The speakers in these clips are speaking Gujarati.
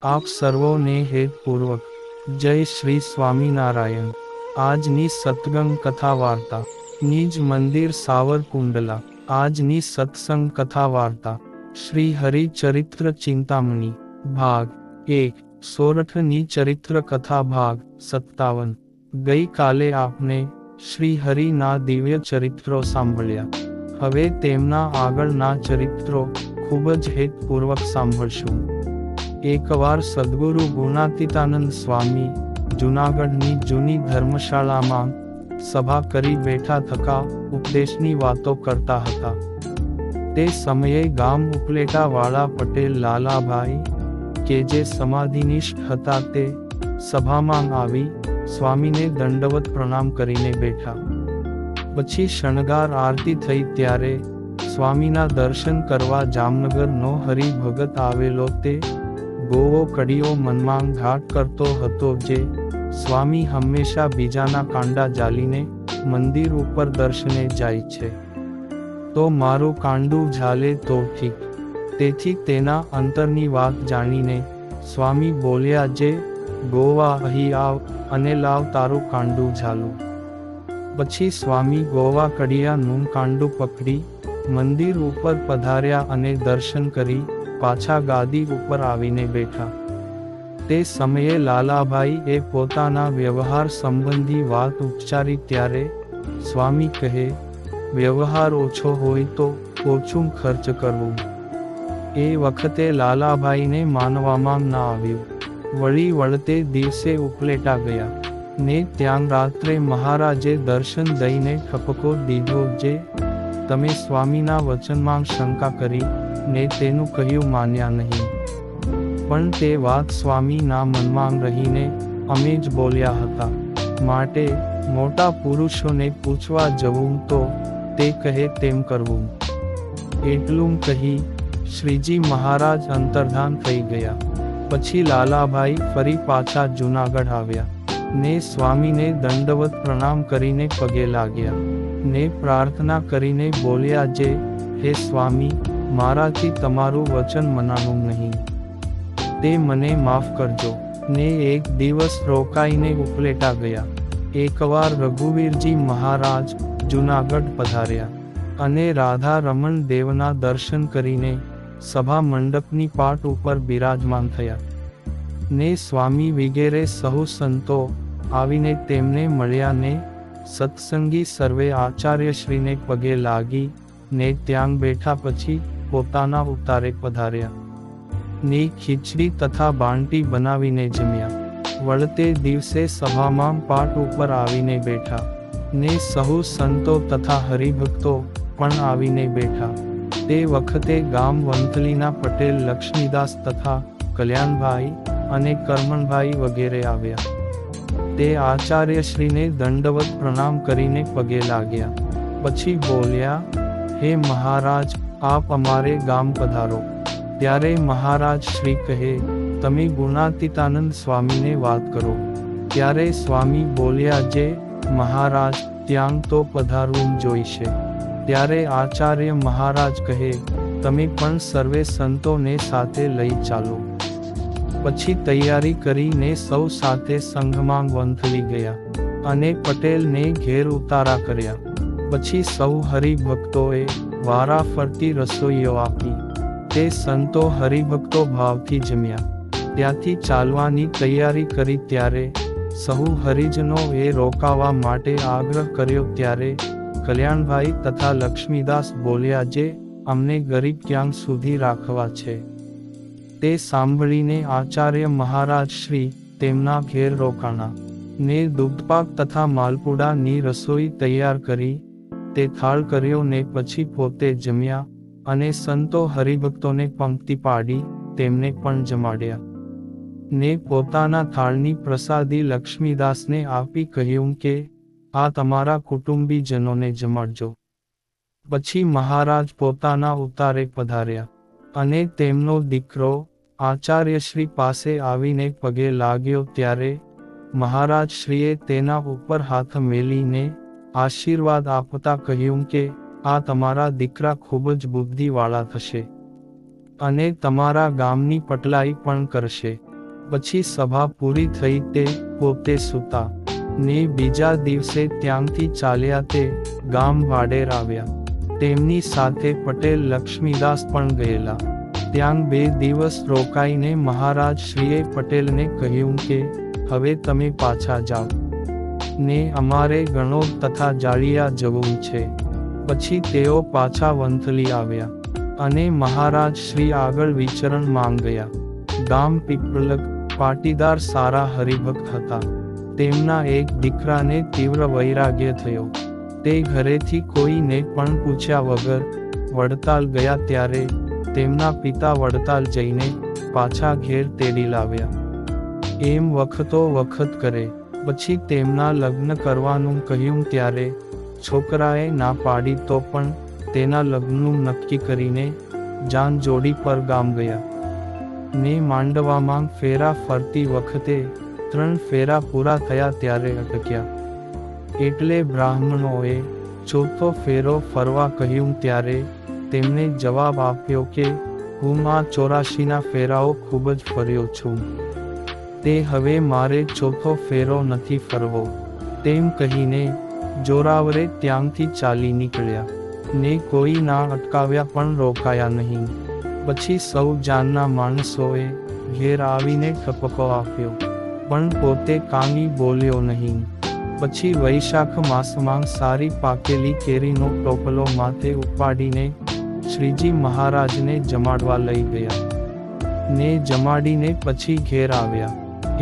આપ સર્વોને હેતપૂર્વક જય શ્રી સ્વામિનારાયણ। આજની સત્સંગ કથા વાર્તા નિજ મંદિર સાવરકુંડલા। આજની સત્સંગ કથા વાર્તા શ્રી હરિચરિત્ર ચિંતામણી ભાગ 1 સોરઠની ચરિત્ર કથા ભાગ 57। ગઈ કાલે આપને શ્રી હરિના દિવ્ય ચરિત્રો સાંભળ્યા। હવે તેમના આગળના ચરિત્રો ખૂબ જ હેતપૂર્વક સાંભળશું। એકવાર સદ્ગુરુ ગુણાતીતાનંદ સ્વામી જૂનાગઢની જૂની ધર્મશાળામાં સભા કરી બેઠા થકા ઉપદેશની વાતો કરતા હતા। તે સમયે ગામ ઉપલેટાવાળા પટેલ લાલાભાઈ કે જે સમાધિનિષ્ઠ હતા તે સભામાં આવી સ્વામીને દંડવત પ્રણામ કરીને બેઠા। પછી શણગાર આરતી થઈ ત્યારે સ્વામીના દર્શન કરવા જામનગરનો હરિભગત આવેલો તે ગોવો કડીઓ મનમાં ઘાટ કરતો હતો જે સ્વામી હંમેશા બીજાના કાંડા ઝાલીને મંદિર ઉપર દર્શને જાય છે, તો મારું કાંડું ઝાલે તો ઠીક। તેથી તેના અંતરની વાત જાણીને સ્વામી બોલ્યા, જે ગોવા અહીં આવ અને લાવ તારું કાંડું ઝાલું। પછી સ્વામી ગોવા કડિયાનું કાંડું પકડી મંદિર ઉપર પધાર્યા અને દર્શન કરી પાછા ગાદી ઉપર આવીને બેઠા। તે સમયે લાલાભાઈ એ પોતાના વ્યવહાર સંબંધી વાત ઉચ્ચારી ત્યારે સ્વામી કહે, વ્યવહાર ઓછો હોય તો ઓછું ખર્ચ કરવું। એ વખતે લાલાભાઈને માનવામાં ન આવ્યું। વળી વળતે દિવસે ઉપલેટા ગયા ને ત્યાં રાત્રે મહારાજે દર્શન દઈને ઠપકો દીધો, જે તમે સ્વામીના વચનમાં શંકા કરી ને તેનું કહ્યું માન્યા નહીં, પણ તે વાત સ્વામીના મનમાં રહીને અમે જ બોલ્યા હતા। માટે મોટા પુરુષોને પૂછવા જવું તો તે કહે તેમ કરવું। એટલું કહી શ્રીજી મહારાજ અંતર્ધાન થઈ ગયા। પછી લાલાભાઈ ફરી પાછા જૂનાગઢ આવ્યા ને સ્વામીને દંડવત પ્રણામ કરીને પગે લાગ્યા ને પ્રાર્થના કરીને બોલ્યા, જે હે સ્વામી, મારાથી તમારું વચન મનાનું નહીં, તે મને માફ કરજો। ને એક દિવસ રોકાઈને ઉપલેટા ગયા। એકવાર રઘુવીરજી મહારાજ જૂનાગઢ પધાર્યા અને રાધા રમણ દેવના દર્શન કરીને સભા મંડપની પાટ ઉપર બિરાજમાન થયા ને સ્વામી વિગેરે સહુ સંતો આવીને તેમને મળ્યા ને સત્સંગી સર્વે આચાર્યશ્રીને પગે લાગી ને ત્યાં બેઠા પછી પોતાના ઉતારે પધાર્યા ને ખીચડી તથા બાંટી બનાવીને જમ્યા। વળતે દિવસે સભામાં પાટ ઉપર આવીને બેઠા ને સહુ સંતો તથા હરિભક્તો પણ આવીને બેઠા। તે વખતે ગામ વંથલીના પટેલ લક્ષ્મીદાસ તથા કલ્યાણભાઈ અને કરમણભાઈ વગેરે આવ્યા। તે આચાર્યશ્રીને દંડવત પ્રણામ કરીને પગે લાગ્યા। પછી બોલ્યા, હે મહારાજ, આપ અમારે ગામ પધારો। ત્યારે મહારાજ શ્રી કહે, તમે ગુણાતીતાનંદ સ્વામીને વાત કરો। ત્યારે સ્વામી બોલ્યા, જે મહારાજ, ત્યાં તો પધારવું જોઈશે। ત્યારે આચાર્ય મહારાજ કહે, તમે પણ સર્વે સંતોને સાથે લઈ ચાલો। પછી તૈયારી કરીને સૌ સાથે સંઘમાં વંથલી ગયા અને પટેલને ઘેર ઉતારા કર્યા। પછી સૌ હરિભક્તોએ વારા ફરતી રસોઈઓ આપી। તે સંતો હરિભક્તો ભાવથી જમ્યા। ત્યાંથી ચાલવાની તૈયારી કરી ત્યારે સહુ હરિજનો એ રોકાવા માટે આગ્રહ કર્યો ત્યારે કલ્યાણભાઈ તથા લક્ષ્મીદાસ બોલ્યા, જે અમને ગરીબ ક્યાં સુધી રાખવા છે। તે સાંભળીને આચાર્ય મહારાજ શ્રી તેમના ઘેર રોકાણા ને દૂધપાક તથા માલપુડાની રસોઈ તૈયાર કરી તે થાળ કર્યો ને પછી પોતે જમ્યા અને સંતો હરિભક્તોને પંક્તિ પાડી તેમને પણ જમાડ્યા ને પોતાના થાળની પ્રસાદી લક્ષ્મીદાસને આપી કહ્યું કે આ તમારા કુટુંબીજનોને જમાડજો। પછી મહારાજ પોતાના ઉતારે પધાર્યા અને તેમનો દીકરો આચાર્યશ્રી પાસે આવીને પગે લાગ્યો ત્યારે મહારાજ શ્રીએ તેના ઉપર હાથ મેલીને આશીર્વાદ આપતા કહ્યું કે આ તમારા દીકરા ખૂબ જ બુદ્ધિવાળા થશે અને તમારા ગામની પટલાઈ પણ કરશે। પછી સભા પૂરી થઈ તે પોતે સૂતા, ને બીજા દિવસે ત્યાંથી ચાલ્યા તે ગામ વાડેર આવ્યા. તેમની સાથે પટેલ લક્ષ્મીદાસ પણ ગયેલા. ત્યાં 2 દિવસ રોકાઈને મહારાજ શ્રીએ પટેલને કહ્યું કે હવે તમે પાછા જાઓ, ને અમારે ગણોદ તથા જાળિયા જવું છે. પછી તેઓ પાછા વંથલી આવ્યા, અને મહારાજ શ્રી આગળ વિચરણ માંગ્યા. ગામ પીપળક પાટીદાર સારા હરિભક્ત હતા. તેમના એક દીકરાને તીવ્ર વૈરાગ્ય થયો. તે ઘરેથી કોઈને પણ પૂછ્યા વગર વડતાલ ગયા, ત્યારે તેમના પિતા વડતાલ જઈને પાછા ઘેર તેડી લાવ્યા. એમ વખતો વખત કરે. પછી તેમના લગ્ન કરવાનું કહ્યું, ત્યારે છોકરાએ ના પાડી તો પણ તેના લગ્નનું નક્કી કરીને જાન જોડી પર ગામ ગયા. ને માંડવામાં ફેરા ફરતી વખતે 3 ફેરા પૂરા થયા ત્યારે અટક્યા. એટલે બ્રાહ્મણોએ 4થો ફેરો ફરવા કહ્યું, ત્યારે તેમને જવાબ આપ્યો કે હું આ 84ના ફેરાઓ ખૂબ જ ફર્યો છું, તે હવે મારે 4થો ફેરો નથી ફરવો. તેમ કહીને જોરાવરે ત્યાંથી ચાલી નીકળ્યા, ને કોઈ ના અટકાવ્યા પણ રોકાયા નહીં. પછી સૌ જાનના માણસોએ ઘેર આવીને ઠપકો આપ્યો, પણ પોતે કાંઈ બોલ્યો નહીં. પછી વૈશાખ માસમાં સારી પાકેલી કેરીનો ટોપલો માથે ઉપાડીને શ્રીજી મહારાજને જમાડવા લઈ ગયા, ને જમાડીને પછી ઘેર આવ્યા.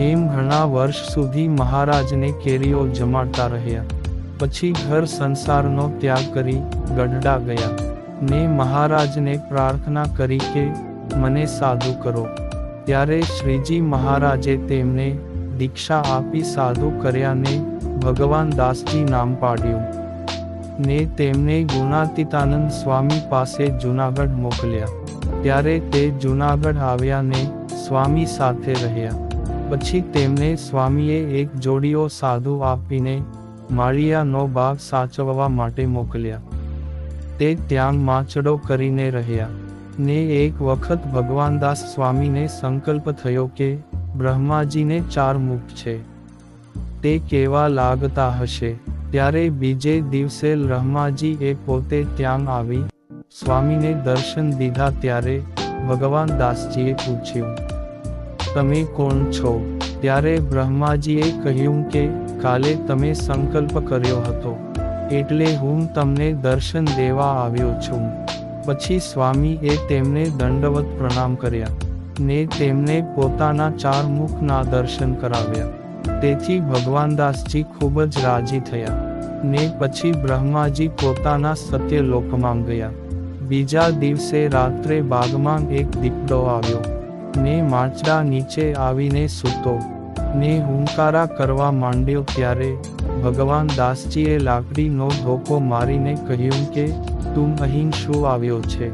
એમ ઘણા વર્ષ સુધી મહારાજને કેરીઓ જમાડતા રહ્યા. પછી ઘર સંસારનો ત્યાગ કરી ગઢડા ગયા, ને મહારાજને પ્રાર્થના કરી કે મને સાધુ કરો. ત્યારે શ્રીજી મહારાજે તેમને દીક્ષા આપી સાધુ કર્યા, ને ભગવાન દાસજી નામ પાડ્યું, ને તેમને ગુણાતીતાનંદ સ્વામી પાસે જૂનાગઢ મોકલ્યા. ત્યારે તે જૂનાગઢ આવ્યા ને સ્વામી સાથે રહ્યા. પછી તેમને સ્વામીએ એક જોડીઓ સાધુ આપીને માળિયાનો બાગ સાચવવા માટે મોકલ્યા. તે ત્યાં માચડો કરીને રહ્યા. ને એક વખત ભગવાનદાસ સ્વામીને સંકલ્પ થયો કે બ્રહ્માજીને 4 મુખ છે, તે કેવા લાગતા હશે. ત્યારે બીજે દિવસે બ્રહ્માજી એ પોતે ત્યાં આવી સ્વામીને દર્શન દીધા. ત્યારે ભગવાન દાસજીએ પૂછ્યું, તમે કોણ છો? ત્યારે બ્રહ્માજીએ કહ્યું કે કાલે તમે સંકલ્પ કર્યો હતો, એટલે હું તમને દર્શન દેવા આવ્યો છું. પછી સ્વામી એ તેમને દંડવત પ્રણામ કર્યા, ને તેમને પોતાના 4 મુખના દર્શન કરાવ્યા. તેથી ભગવાનદાસજી ખૂબ જ રાજી થયા, ને પછી બ્રહ્માજી પોતાના સત્યલોકમાં ગયા. બીજા દિવસે રાત્રે બાગમાં એક દીપડો આવ્યો, ને માચડા નીચે આવીને સૂતો, ને હુંકારા કરવા માંડ્યો. ત્યારે ભગવાન દાસજીએ લાકડીનો ધોકો મારીને કહ્યું કે તું અહીં શું આવ્યો છે?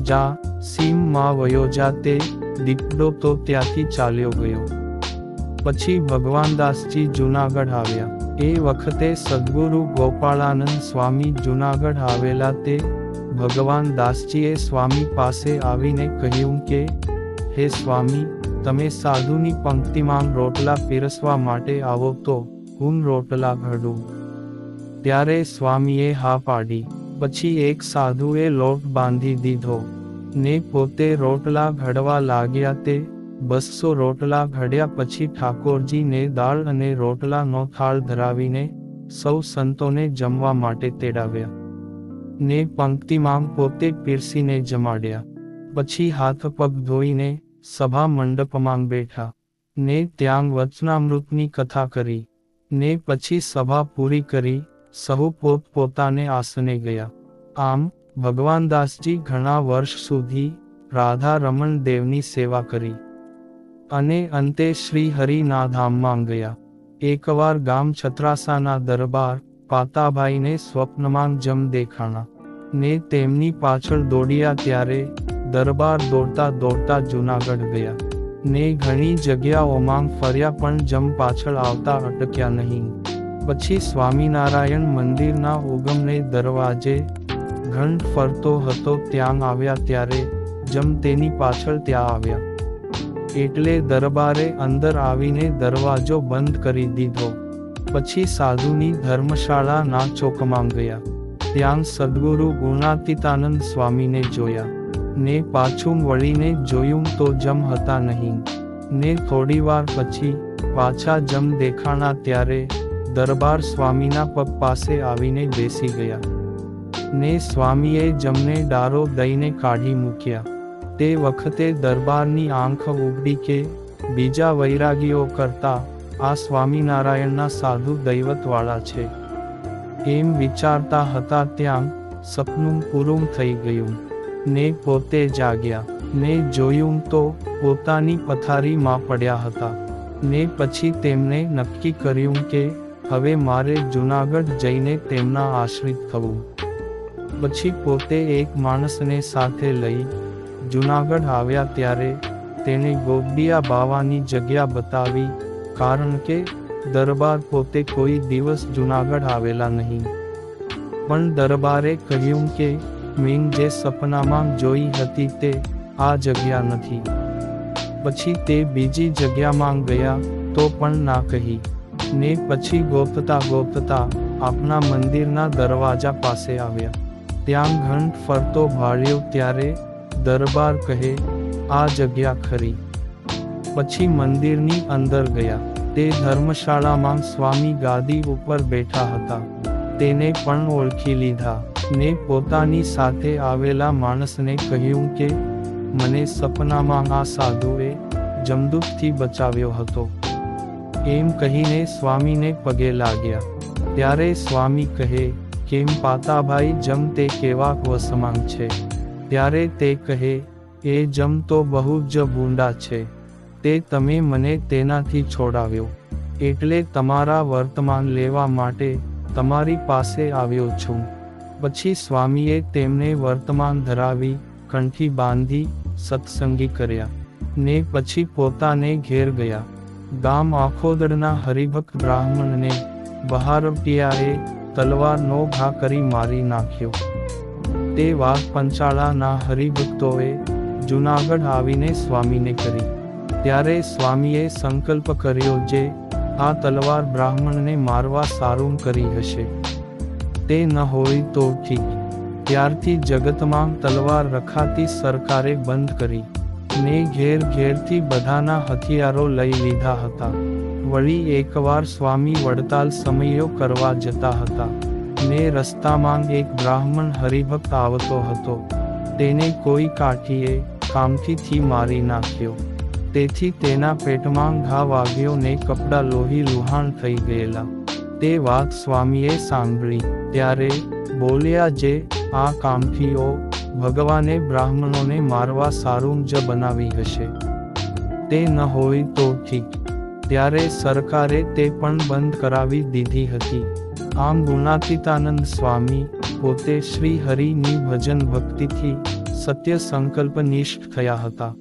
જા, સીમમાં વયો જા. તે દીપડો તો ત્યાંથી ચાલ્યો ગયો. પછી ભગવાનદાસજી જૂનાગઢ આવ્યા. એ વખતે સદ્ગુરુ ગોપાળાનંદ સ્વામી જૂનાગઢ આવેલા. તે ભગવાન દાસજીએ સ્વામી પાસે આવીને કહ્યું કે હે સ્વામી, તમે સાધુની પંક્તિમાં રોટલા પીરસવા માટે આવો તો હું રોટલા ઘડું. ત્યારે સ્વામીએ હા પાડી. પછી એક સાધુએ લોટ બાંધી દીધો, ને પોતે રોટલા ઘડવા લાગ્યા. તે 200 રોટલા ઘડ્યા. પછી ઠાકોરજીને દાળ અને રોટલાનો થાળ ધરાવીને સૌ સંતોને જમવા માટે તેડાવ્યા, ને પંક્તિમાં પોતે પીરસીને જમાડ્યા. પછી હાથ પગ ધોઈને સભા મંડપમાં બેઠા, ને ત્યાં વચનામૃતની કથા કરી, ને પછી સભા પૂરી કરી સહુ પોત પોતાને આસને ગયા. આમ ભગવાનદાસજી ઘણા વર્ષ સુધી રાધા રમણ દેવની સેવા કરી, અને અંતે શ્રી હરિના ધામમાં ગયા. એકવાર ગામ છત્રાસાના દરબાર પાતાભાઈને સ્વપ્નમાં જમ દેખાણા, ને તેમની પાછળ દોડ્યા. ત્યારે દરબાર દોડતા દોડતા જૂનાગઢ ગયા, ને ઘણી જગ્યાઓમાં ફર્યા, પણ જમ પાછળ આવતા અટક્યા નહીં. પછી સ્વામિનારાયણ મંદિરના ઉગમને દરવાજે ઘંટ ફરતો હતો ત્યાં આવ્યા. ત્યારે જમ તેની પાછળ ત્યાં આવ્યા. એટલે દરબારે અંદર આવીને દરવાજો બંધ કરી દીધો. પછી સાધુની ધર્મશાળાના ચોકમાં ગયા. ત્યાં સદ્ગુરુ ગુણાતીતાનંદ સ્વામીને જોયા ને પાછું વળીને જોયું તો જમ હતા નહીં ને થોડીવાર પછી પાછા જમ દેખાણા ત્યારે દરબાર સ્વામીના પગ પાસે આવીને બેસી ગયા ને સ્વામીએ જમને ડારો દઈને કાઢી મૂક્યા. તે વખતે દરબારની આંખ ઉગડી કે બીજા વૈરાગીઓ કરતા આ સ્વામિનારાયણના સાધુ દૈવતવાળા છે. એમ વિચારતા હતા ત્યાં સપનું પૂરું થઈ ગયું ને પોતે જાગ્યા ને જોયું તો પોતાની પથારીમાં પડ્યા હતા ને પછી તેમણે નક્કી કર્યું કે હવે મારે જૂનાગઢ જઈને તેમના આશ્રિત થવું. પછી પોતે એક માણસને સાથે લઈ જૂનાગઢ આવ્યા ત્યારે તેણે ગોગડિયા બાવાની જગ્યા બતાવી, કારણ કે દરબાર પોતે કોઈ દિવસ જૂનાગઢ આવેલા નહીં. પણ દરબારે કહ્યું કે મેં જે સપનામાં જોઈ હતી તે આ જગ્યા નથી. પછી તે બીજી જગ્યામાં ગયા તો પણ ના કહી ને પછી ગોતતા ગોતતા આપના મંદિરના દરવાજા પાસે આવ્યા. ત્યાં ઘંટ ફરતો ભાળ્યો ત્યારે દરબાર કહે, આ જગ્યા ખરી. પછી મંદિરની અંદર ગયા. તે ધર્મશાળામાં સ્વામી ગાદી ઉપર બેઠા હતા. તેને પણ ઓળખી લીધા ને પોતાની સાથે આવેલા માણસને કહ્યું કે મને સપનામાં આ સાધુએ જમદૂતથી બચાવ્યો હતો. એમ કહીને સ્વામીને પગે લાગ્યા. ત્યારે સ્વામી કહે, કેમ પાતાભાઈ જમ તે કેવા વસમાંગ છે? ત્યારે તે કહે, એ જમ તો બહુ જ ભૂંડા છે. તે તમે મને તેનાથી છોડાવ્યો એટલે તમારા વર્તમાન લેવા માટે તમારી પાસે આવ્યો છું. પછી સ્વામીએ તેમને વર્તમાન ધરાવી કંઠી બાંધી સત્સંગી કર્યા ને પછી પોતાને ઘેર ગયા. ગામ આખોદરના હરિભક્ત બ્રાહ્મણને બહારવટિયાએ તલવારનો ઘા કરી મારી નાખ્યો. તે વાત પંચાળાના હરિભક્તોએ જૂનાગઢ આવીને સ્વામીને કરી. ત્યારે સ્વામીએ સંકલ્પ કર્યો જે આ તલવાર બ્રાહ્મણને મારવા સારું કરી હશે. તે ન હોય તો ઠીક. ત્યારથી જગતમાં તલવાર રખાતી સરકારે બંધ કરી ને ઘેર ઘેરથી બધાના હથિયારો લઈ લીધા હતા. વળી એકવાર સ્વામી વડતાલ સમયો કરવા જતા હતા ને રસ્તામાં એક બ્રાહ્મણ હરિભક્ત આવતો હતો. તેને કોઈ કાઠીએ કામઠીથી મારી નાખ્યો. તેથી તેના પેટમાં ઘા વાગ્યો ને કપડાં લોહી લુહાણ થઈ ગયેલા. તે વાત સ્વામીએ સાંભળી ત્યારે બોલ્યા, જે આ કામઠીઓ ભગવાને બ્રાહ્મણોને મારવા સારું જ બનાવી હશે. તે ન હોય તો ઠીક. ત્યારે સરકારે તે પણ બંધ કરાવી દીધી હતી. આમ ગુણાતીતાનંદ સ્વામી પોતે શ્રી હરિની ભજન ભક્તિથી સત્ય સંકલ્પનિષ્ઠ થયા હતા.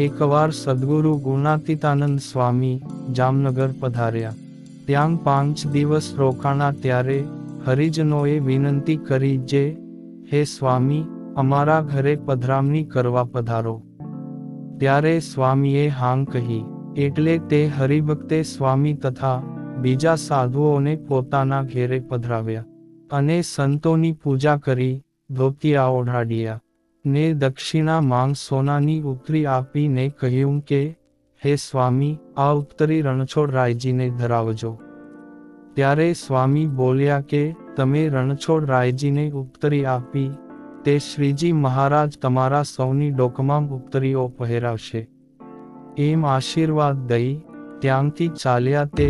એકવાર સદ્ગુરુ ગુણાતીતાનંદ સ્વામી જામનગર પધાર્યા. ત્યાં 5 દિવસ રોકાણા ત્યારે હરિજનોએ વિનંતી કરી જે, હે સ્વામી, અમારા ઘરે પધરામણી કરવા પધારો. ત્યારે સ્વામીએ હાં કહી. એટલે તે હરિભક્તે સ્વામી તથા બીજા સાધુઓને પોતાના ઘેરે પધરાવ્યા અને સંતોની પૂજા કરી ધોતિયા ઓઢાડ્યા ને દક્ષિણા માંગ સોનાની ઉત્તરી આપીને કહ્યું કે, હે સ્વામી, આ ઉત્તરી રણછોડરાયજીને ધરાવજો. ત્યારે સ્વામી બોલ્યા કે તમે રણછોડરાયજીને ઉત્તરી આપી તે શ્રીજી મહારાજ તમારા સૌની ડોકમાં ઉત્તરીઓ પહેરાવશે. એમ આશીર્વાદ દઈ ત્યાંથી ચાલ્યા તે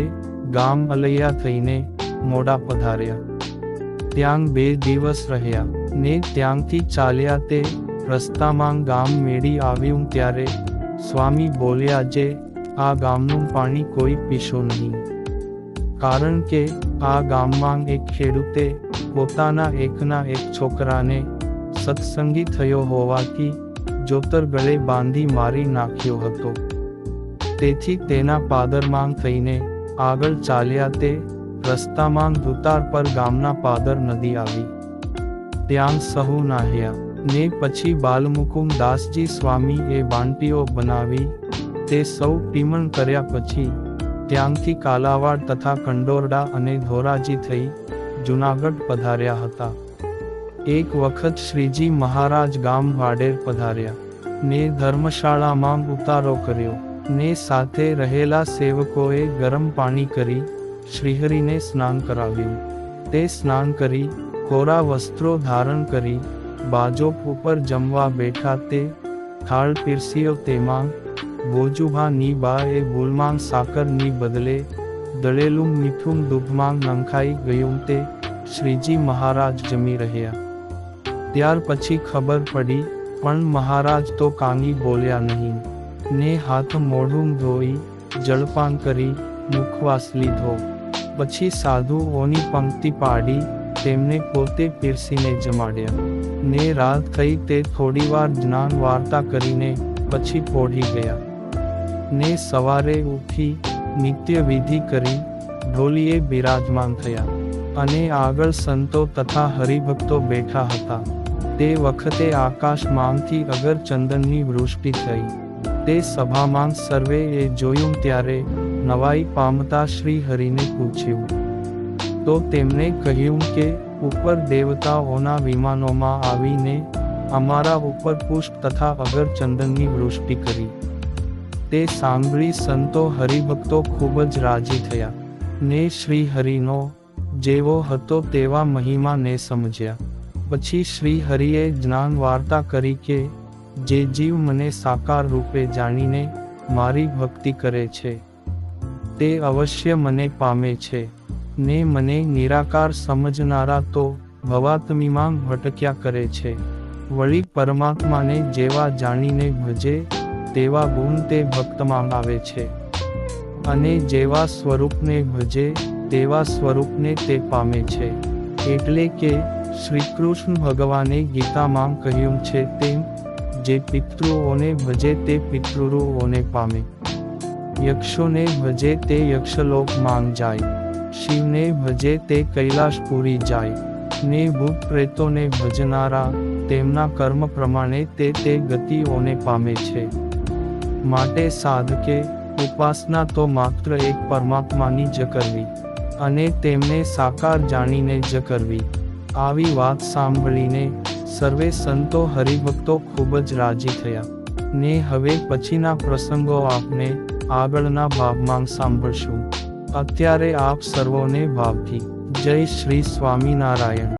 ગામ અલૈયા થઈને મોડા પધાર્યા. ત્યાં 2 દિવસ રહ્યા ને ત્યાંથી ચાલ્યા તે રસ્તામાં ગામ મેળી આવ્યું ત્યારે સ્વામી બોલ્યા, જે આ ગામનું પાણી કોઈ પીશો નહીં. કારણ કે આ ગામમાં એક ખેડૂતે પોતાના એકના એક છોકરાને સત્સંગી થયો હોવાથી જોતર ગળે બાંધી મારી નાખ્યો હતો. તેથી તેના પાદરમાં થઈને આગળ ચાલ્યા તે રસ્તામાં ધુતાર પર ગામના પાદર નદી આવી. ત્યાં સહુ નાહ્યા ને પછી બાલમુકુમ દાસજી સ્વામી એ બાંટીઓ બનાવી તે સૌ ટીમણ કર્યા પછી ત્યાંથી કાલાવાડ તથા કંડોરડા અને ધોરાજી થઈ જૂનાગઢ પધાર્યા હતા. એક વખત શ્રીજી મહારાજ ગામ વાડેર પધાર્યા ને ધર્મશાળામાં ઉતારો કર્યો ને સાથે રહેલા સેવકોએ ગરમ પાણી કરી શ્રીહરિને સ્નાન કરાવ્યું. તે સ્નાન કરી કોરા વસ્ત્રો ધારણ કરી બાજોપ ઉપર જમવા બેઠા. તે થાળ પીરસ્યો તેમાં ભોજુભાની બાએ ભૂલમાં સાકરની બદલે દળેલું મીઠું દૂધમાં નંખાઈ ગયું. તે શ્રીજી મહારાજ જમી રહ્યા. ત્યાર પછી ખબર પડી પણ મહારાજ તો કાંઈ બોલ્યા નહીં ને હાથ મોઢું ધોઈ જળપાન કરી મુખવાસ લીધો. પછી સાધુઓની પંક્તિ પાડી તેમને પોતે પીરસીને જમાડ્યા ને રાત થઈ તે થોડીવાર જ્ઞાન વાર્તા કરીને પછી પોઢી ગયા ને સવારે ઉઠી નિત્ય વિધિ કરી ઢોલીએ બિરાજમાન થયા અને આગળ સંતો તથા હરિભક્તો બેઠા હતા. તે વખતે આકાશમાંથી અગર ચંદનની વૃષ્ટિ થઈ. તે સભામાં સર્વેએ જોયું ત્યારે નવાઈ પામતા શ્રી હરિને પૂછ્યું તો તેમણે કહ્યું કે ઉપર દેવતાઓના વિમાનોમાં આવીને અમારા ઉપર પુષ્પ તથા અગર ચંદનની વૃષ્ટિ કરી. તે સાંભળી સંતો હરિભક્તો ખૂબ જ રાજી થયા ને શ્રી હરિનો જેવો હતો તેવા મહિમાને સમજ્યા. પછી શ્રી હરિએ જ્ઞાન વાર્તા કરી કે જે જીવ મને સાકાર રૂપે જાણીને મારી ભક્તિ કરે છે તે અવશ્ય મને પામે છે ને મને નિરાકાર સમજનારા તો ભવાત્મીમાં ભટક્યા કરે છે. વળી પરમાત્માને જેવા જાણીને ભજે તેવા ગુણ તે ભક્તમાં આવે છે અને જેવા સ્વરૂપને ભજે તેવા સ્વરૂપને તે પામે છે. એટલે કે શ્રીકૃષ્ણ ભગવાને ગીતામાં કહ્યું છે તેમ જે પિતૃઓને ભજે તે પિતૃઓને પામે, યક્ષોને ભજે તે યક્ષલોકમાં જાય, શિવને ભજે તે કૈલાશપુરી જાય ને ભૂત પ્રેતોને ભજનારા તેમના કર્મ પ્રમાણે તે ગતિઓને પામે છે. માટે સાધકે ઉપાસના તો માત્ર એક પરમાત્માની જ કરવી અને તેમને સાકાર જાણીને જ કરવી. આવી વાત સાંભળીને સર્વે સંતો હરિભક્તો ખૂબ જ રાજી થયા ને હવે પછીના પ્રસંગો આપને આગળના ભાગમાં સાંભળશું. અત્યારે આપ સર્વોને ભાવથી જય શ્રી સ્વામિનારાયણ.